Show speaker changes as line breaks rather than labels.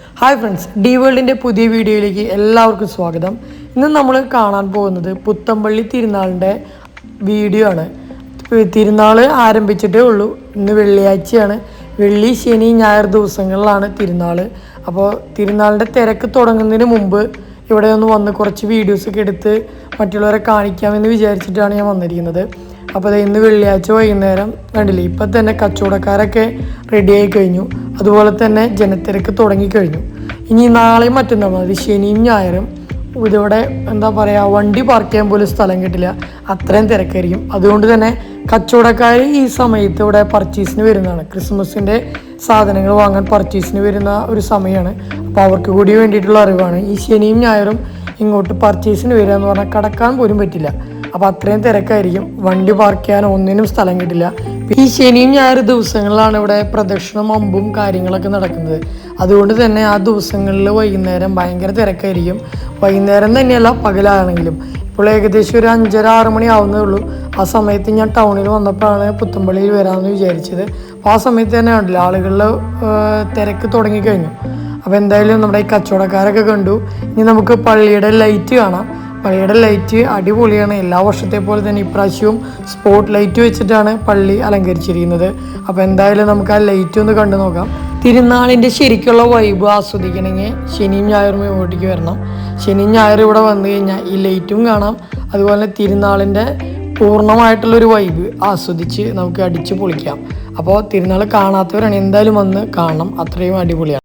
Hi friends, D വേൾഡിൻ്റെ പുതിയ വീഡിയോയിലേക്ക് എല്ലാവർക്കും സ്വാഗതം. ഇന്ന് നമ്മൾ കാണാൻ പോകുന്നത് പുത്തമ്പള്ളി തിരുനാളിൻ്റെ വീഡിയോ ആണ്. തിരുനാൾ ആരംഭിച്ചിട്ടേ ഉള്ളൂ. ഇന്ന് വെള്ളിയാഴ്ചയാണ്. വെള്ളി, ശനി, ഞായർ ദിവസങ്ങളിലാണ് തിരുനാൾ. അപ്പോൾ തിരുനാളിൻ്റെ തിരക്ക് തുടങ്ങുന്നതിന് മുമ്പ് ഇവിടെ ഒന്ന് വന്ന് കുറച്ച് വീഡിയോസൊക്കെ എടുത്ത് മറ്റുള്ളവരെ കാണിക്കാമെന്ന് വിചാരിച്ചിട്ടാണ് ഞാൻ വന്നിരിക്കുന്നത്. അപ്പോൾ ഇന്ന് വെള്ളിയാഴ്ച വൈകുന്നേരം കണ്ടില്ലേ, ഇപ്പം തന്നെ കച്ചവടക്കാരൊക്കെ റെഡിയായി കഴിഞ്ഞു. അതുപോലെ തന്നെ ജനത്തിരക്ക് തുടങ്ങിക്കഴിഞ്ഞു. ഇനി നാളെയും മറ്റന്നാൾ മതി, ശനിയും ഞായറും ഇതിവിടെ എന്താ പറയുക, വണ്ടി പാർക്ക് ചെയ്യാൻ പോലും സ്ഥലം കിട്ടില്ല, അത്രയും തിരക്കായിരിക്കും. അതുകൊണ്ട് തന്നെ കച്ചവടക്കാർ ഈ സമയത്ത് ഇവിടെ പർച്ചേസിന് വരുന്നതാണ്. ക്രിസ്മസിൻ്റെ സാധനങ്ങൾ വാങ്ങാൻ പർച്ചേസിന് വരുന്ന ഒരു സമയമാണ്. അപ്പോൾ അവർക്ക് കൂടി വേണ്ടിയിട്ടുള്ള അറിവാണ്. ഈ ശനിയും ഞായറും ഇങ്ങോട്ട് പർച്ചേസിന് വരിക എന്ന് പറഞ്ഞാൽ കടക്കാൻ പോലും പറ്റില്ല. അപ്പോൾ അത്രയും തിരക്കായിരിക്കും. വണ്ടി പാർക്ക് ചെയ്യാൻ ഒന്നിനും സ്ഥലം കിട്ടില്ല. ഈ ശനിയും ഞായർ ദിവസങ്ങളിലാണ് ഇവിടെ പ്രദക്ഷിണം, അമ്പും കാര്യങ്ങളൊക്കെ നടക്കുന്നത്. അതുകൊണ്ട് തന്നെ ആ ദിവസങ്ങളിൽ വൈകുന്നേരം ഭയങ്കര തിരക്കായിരിക്കും. വൈകുന്നേരം തന്നെയല്ല, പകലാണെങ്കിലും. ഇപ്പോൾ ഏകദേശം ഒരു 5:30-6 മണി ആവുന്നേ ഉള്ളൂ. ആ സമയത്ത് ഞാൻ ടൗണിൽ വന്നപ്പോഴാണ് പുത്തമ്പള്ളിയിൽ വരാമെന്ന് വിചാരിച്ചത്. അപ്പോൾ ആ സമയത്ത് തന്നെ കണ്ടില്ല, ആളുകളുടെ തിരക്ക് തുടങ്ങിക്കഴിഞ്ഞു. അപ്പോൾ എന്തായാലും നമ്മുടെ ഈ കച്ചവടക്കാരൊക്കെ കണ്ടു. ഇനി നമുക്ക് പള്ളിയുടെ ലൈറ്റ് കാണാം. പള്ളിയുടെ ലൈറ്റ് അടിപൊളിയാണ്. എല്ലാ വർഷത്തെ പോലെ തന്നെ ഇപ്രാവശ്യവും സ്പോട്ട് ലൈറ്റ് വെച്ചിട്ടാണ് പള്ളി അലങ്കരിച്ചിരിക്കുന്നത്. അപ്പോൾ എന്തായാലും നമുക്ക് ആ ലൈറ്റ് ഒന്ന് കണ്ടു നോക്കാം. തിരുനാളിൻ്റെ ശരിക്കുള്ള വൈബ് ആസ്വദിക്കണമെങ്കിൽ ശനിയും ഞായറും ഇങ്ങോട്ടേക്ക് വരണം. ശനിയും ഞായറും ഇവിടെ വന്നു കഴിഞ്ഞാൽ ഈ ലൈറ്റും കാണാം. അതുപോലെ തിരുനാളിൻ്റെ പൂർണ്ണമായിട്ടുള്ളൊരു വൈബ് ആസ്വദിച്ച് നമുക്ക് അടിച്ച് പൊളിക്കാം. അപ്പോൾ തിരുനാൾ കാണാത്തവരാണ് എന്തായാലും വന്ന് കാണണം, അത്രയും അടിപൊളിയാണ്.